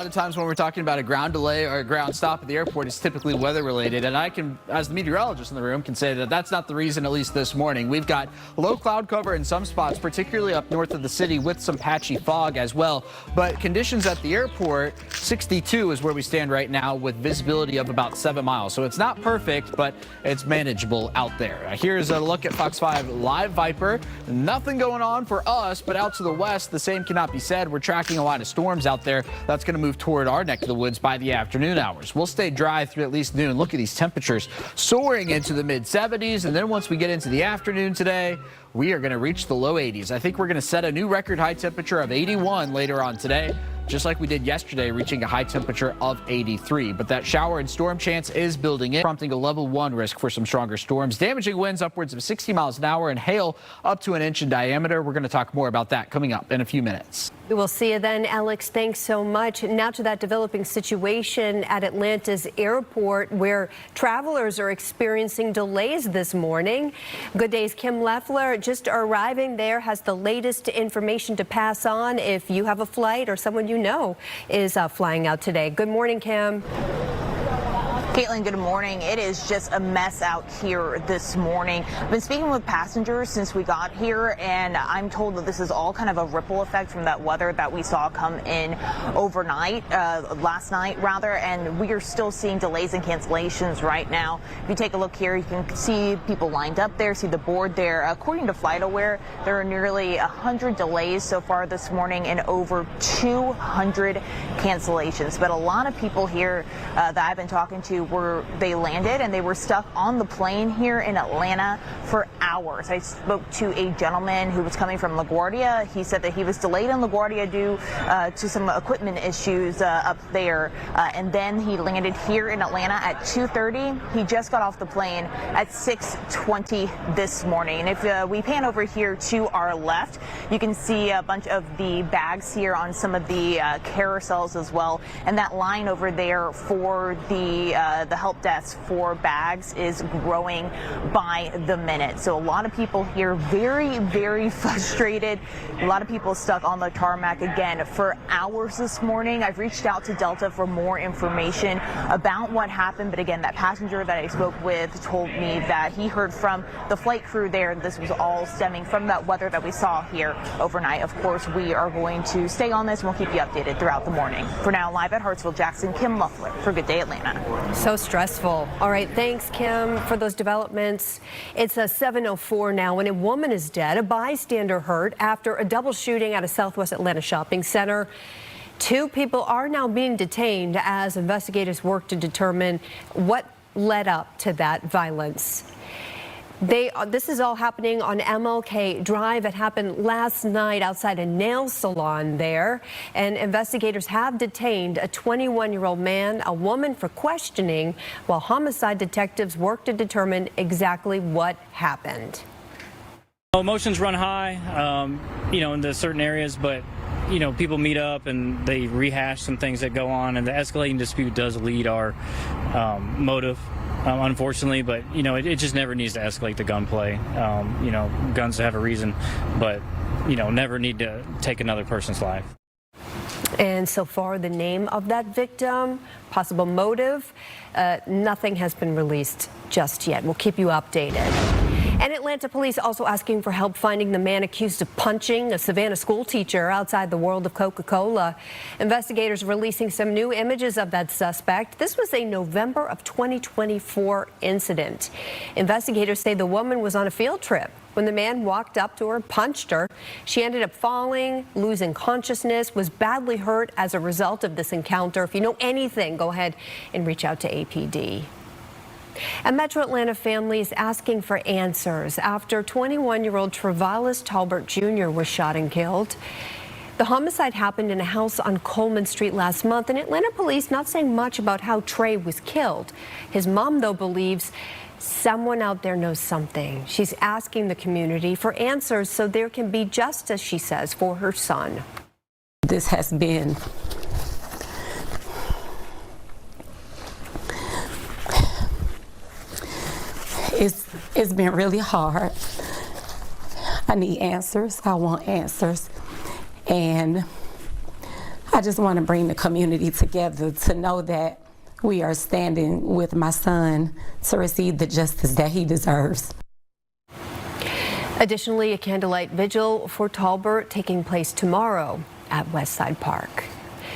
A lot of times when we're talking about a ground delay or a ground stop at the airport, it's typically weather related. And I can, as the meteorologist in the room, can say that that's not the reason, at least this morning. We've got low cloud cover in some spots, particularly up north of the city with some patchy fog as well. But conditions at the airport, 62 is where we stand right now with visibility of about 7 miles. So it's not perfect, but it's manageable out there. Here's a look at Fox 5 Live Viper. Nothing going on for us, but out to the west, the same cannot be said. We're tracking a lot of storms out there. That's going to move toward our neck of the woods by the afternoon hours. We'll stay dry through at least noon. Look at these temperatures soaring into the mid 70s. And then once we get into the afternoon today, we are going to reach the low 80s. I think we're going to set a new record high temperature of 81 later on today, just like we did yesterday, reaching a high temperature of 83. But that shower and storm chance is building in, prompting a level 1 risk for some stronger storms, damaging winds upwards of 60 miles an hour and hail up to an inch in diameter. We're going to talk more about that coming up in a few minutes. We will see you then, Alex. Thanks so much. Now to that developing situation at Atlanta's airport, where travelers are experiencing delays this morning. Good Day's Kim Leffler just arriving there has the latest information to pass on if you have a flight or someone you know is flying out today. Good morning, Kim. Caitlin, good morning. It is just a mess out here this morning. I've been speaking with passengers since we got here, and I'm told that this is all kind of a ripple effect from that weather that we saw come in overnight, last night rather, and we are still seeing delays and cancellations right now. If you take a look here, you can see people lined up there, see the board there. According to FlightAware, there are nearly 100 delays so far this morning and over 200 cancellations. But a lot of people here that I've been talking to, they landed and they were stuck on the plane here in Atlanta for hours. I spoke to a gentleman who was coming from LaGuardia. He said that he was delayed in LaGuardia due to some equipment issues up there, and then he landed here in Atlanta at 2:30. He just got off the plane at 6:20 this morning. And if we pan over here to our left, you can see a bunch of the bags here on some of the carousels as well, and that line over there for the help desk for bags is growing by the minute. So a lot of people here very, very frustrated. A lot of people stuck on the tarmac again for hours this morning. I've reached out to Delta for more information about what happened, but again, that passenger that I spoke with told me that he heard from the flight crew there this was all stemming from that weather that we saw here overnight. Of course, we are going to stay on this and we'll keep you updated throughout the morning. For now, live at Hartsfield Jackson, Kim Leffler for Good Day Atlanta. So stressful. All right, thanks, Kim, for those developments. It's a 7:04 now when a woman is dead, a bystander hurt after a double shooting at a Southwest Atlanta shopping center. 2 people are now being detained as investigators work to determine what led up to that violence. This is all happening on MLK Drive. It happened last night outside a nail salon there, and investigators have detained a 21-year-old man, a woman for questioning, while homicide detectives work to determine exactly what happened. Emotions run high, in the certain areas, but people meet up and they rehash some things that go on, and the escalating dispute does lead our motive. Unfortunately, but it just never needs to escalate to gunplay. Guns have a reason, but never need to take another person's life. And so far, the name of that victim, possible motive, nothing has been released just yet. We'll keep you updated. And Atlanta police also asking for help finding the man accused of punching a Savannah school teacher outside the World of Coca-Cola. Investigators releasing some new images of that suspect. This was a November of 2024 incident. Investigators say the woman was on a field trip when the man walked up to her and punched her. She ended up falling, losing consciousness, was badly hurt as a result of this encounter. If you know anything, go ahead and reach out to APD. A Metro Atlanta family is asking for answers after 21-year-old Travalis Talbert Jr. was shot and killed. The homicide happened in a house on Coleman Street last month, and Atlanta police not saying much about how Trey was killed. His mom, though, believes someone out there knows something. She's asking the community for answers so there can be justice, she says, for her son. This has been it's been really hard. I need answers. I want answers. And I I just want to bring the community together to know that we are standing with my son to receive the justice that he deserves. Additionally, a candlelight vigil for Tolbert taking place tomorrow at Westside Park.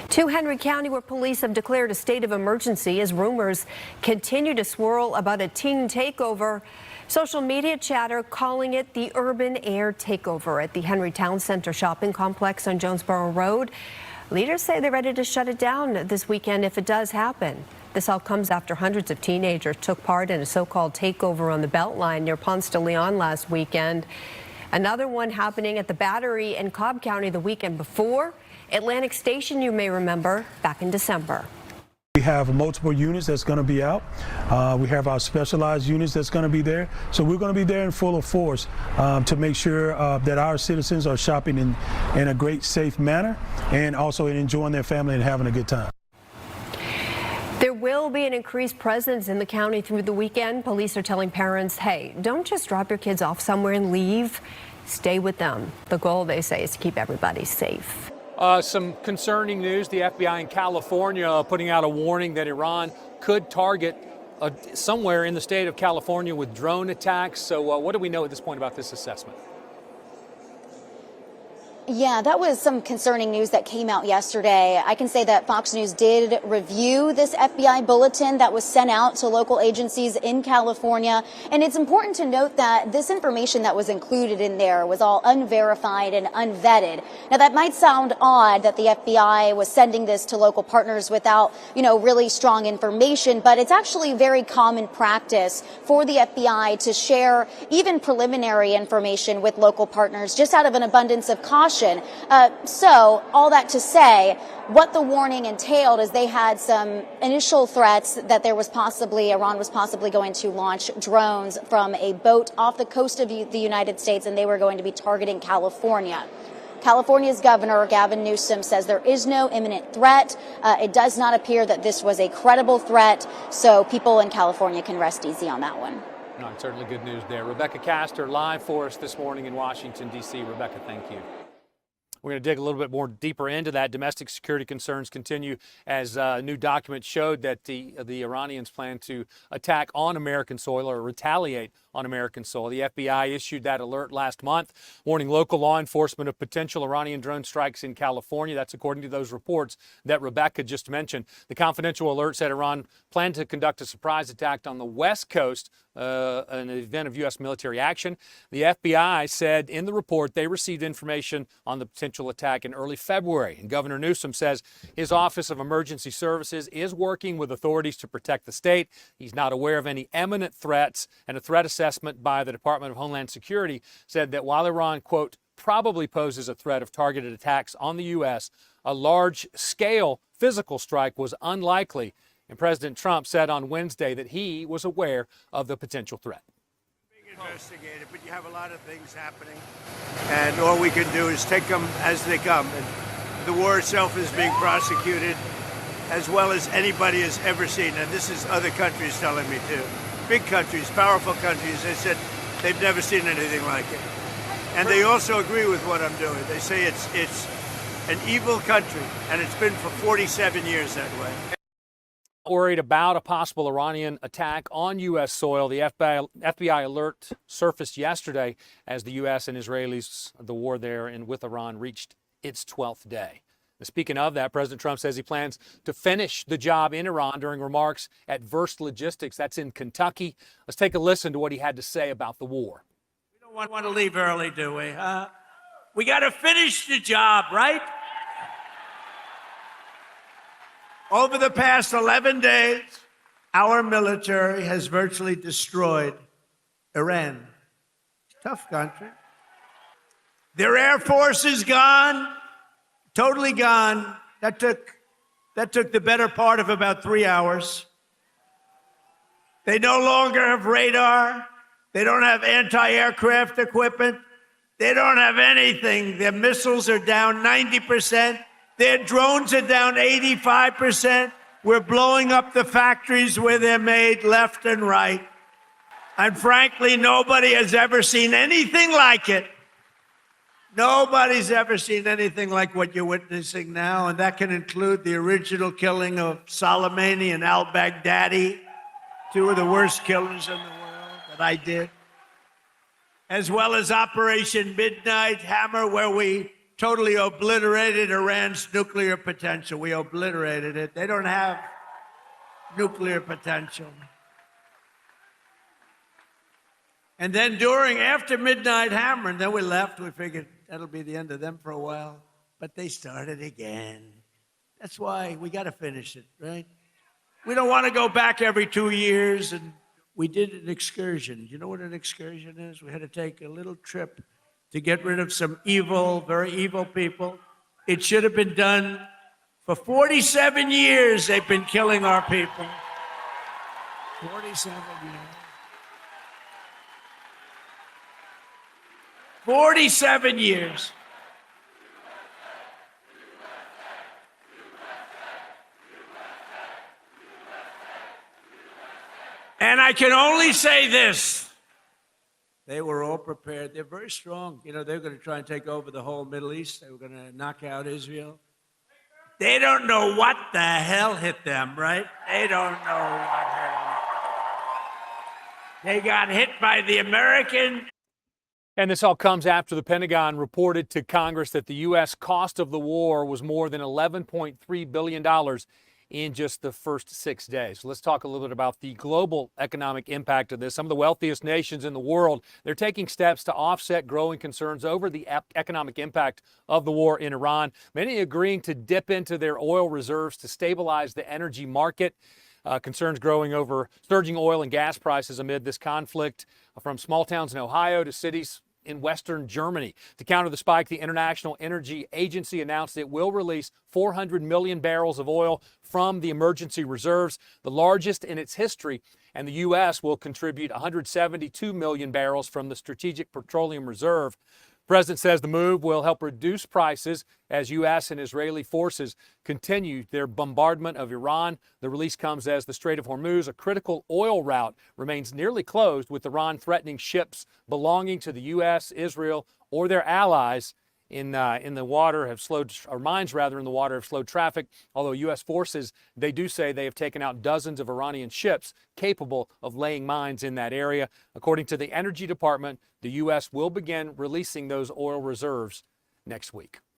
To Henry County, where police have declared a state of emergency as rumors continue to swirl about a teen takeover. Social media chatter calling it the Urban Air Takeover at the Henry Town Center shopping complex on Jonesboro Road. Leaders say they're ready to shut it down this weekend if it does happen. This all comes after hundreds of teenagers took part in a so-called takeover on the Beltline near Ponce de Leon last weekend. Another one happening at the Battery in Cobb County the weekend before. Atlantic Station, you may remember, back in December. We have multiple units that's going to be out. We have our specialized units that's going to be there. So we're going to be there in full force to make sure that our citizens are shopping in a great, safe manner and also enjoying their family and having a good time. There will be an increased presence in the county through the weekend. Police are telling parents, hey, don't just drop your kids off somewhere and leave. Stay with them. The goal, they say, is to keep everybody safe. Some concerning news. The FBI in California putting out a warning that Iran could target somewhere in the state of California with drone attacks. So what do we know at this point about this assessment? Yeah, that was some concerning news that came out yesterday. I can say that Fox News did review this FBI bulletin that was sent out to local agencies in California. And it's important to note that this information that was included in there was all unverified and unvetted. Now, that might sound odd that the FBI was sending this to local partners without, really strong information, but it's actually very common practice for the FBI to share even preliminary information with local partners just out of an abundance of caution. So all that to say, what the warning entailed is they had some initial threats that Iran was possibly going to launch drones from a boat off the coast of the United States, and they were going to be targeting California. California's Governor Gavin Newsom says there is no imminent threat. It does not appear that this was a credible threat, so people in California can rest easy on that one. No, certainly good news there. Rebecca Castor live for us this morning in Washington, D.C. Rebecca, thank you. We're going to dig a little bit more deeper into that. Domestic security concerns continue as a new document showed that the Iranians plan to attack on American soil or retaliate on American soil. The FBI issued that alert last month, warning local law enforcement of potential Iranian drone strikes in California. That's according to those reports that Rebecca just mentioned. The confidential alert said Iran planned to conduct a surprise attack on the West Coast, an event of U.S. military action. The FBI said in the report they received information on the potential attack in early February. And Governor Newsom says his Office of Emergency Services is working with authorities to protect the state. He's not aware of any imminent threats, and a threat assessment by the Department of Homeland Security said that while Iran, quote, probably poses a threat of targeted attacks on the U.S., a large-scale physical strike was unlikely. And President Trump said on Wednesday that he was aware of the potential threat. Being investigated, but you have a lot of things happening, and all we can do is take them as they come. And the war itself is being prosecuted as well as anybody has ever seen, and this is other countries telling me too. Big countries, powerful countries, they said they've never seen anything like it. And they also agree with what I'm doing. They say it's an evil country, and it's been for 47 years that way. Worried about a possible Iranian attack on U.S. soil. The FBI alert surfaced yesterday as the U.S. and Israelis, the war there and with Iran, reached its 12th day. Speaking of that, President Trump says he plans to finish the job in Iran during remarks at Verst Logistics. That's in Kentucky. Let's take a listen to what he had to say about the war. We don't want to leave early, do we? We got to finish the job, right? Over the past 11 days, our military has virtually destroyed Iran. Tough country. Their air force is gone. Totally gone. That took the better part of about 3 hours. They no longer have radar. They don't have anti-aircraft equipment. They don't have anything. Their missiles are down 90%. Their drones are down 85%. We're blowing up the factories where they're made left and right. And frankly, nobody has ever seen anything like it. Nobody's ever seen anything like what you're witnessing now, and that can include the original killing of Soleimani and al-Baghdadi, two of the worst killers in the world that I did, as well as Operation Midnight Hammer, where we totally obliterated Iran's nuclear potential. We obliterated it. They don't have nuclear potential. And then after Midnight Hammer, and then we left, we figured that'll be the end of them for a while. But they started again. That's why we got to finish it, right? We don't want to go back every 2 years. And we did an excursion. You know what an excursion is? We had to take a little trip to get rid of some evil, very evil people. It should have been done for 47 years. They've been killing our people. 47 years. 47 years. And I can only say this. They were all prepared. They're very strong. You know, they're going to try and take over the whole Middle East. They were going to knock out Israel. They don't know what the hell hit them, right? They don't know what hit them. They got hit by the American. And this all comes after the Pentagon reported to Congress that the U.S. cost of the war was more than $11.3 billion in just the first 6 days. So let's talk a little bit about the global economic impact of this. Some of the wealthiest nations in the world, they're taking steps to offset growing concerns over the economic impact of the war in Iran. Many agreeing to dip into their oil reserves to stabilize the energy market. Concerns growing over surging oil and gas prices amid this conflict, from small towns in Ohio to cities in Western Germany. To counter the spike, the International Energy Agency announced it will release 400 million barrels of oil from the emergency reserves, the largest in its history, and the U.S. will contribute 172 million barrels from the Strategic Petroleum Reserve. The president says the move will help reduce prices as U.S. and Israeli forces continue their bombardment of Iran. The release comes as the Strait of Hormuz, a critical oil route, remains nearly closed, with Iran threatening ships belonging to the U.S., Israel, or their allies in the water have slowed, or mines rather in the water have slowed traffic. Although U.S. forces, they do say they have taken out dozens of Iranian ships capable of laying mines in that area. According to the Energy Department, the U.S. will begin releasing those oil reserves next week.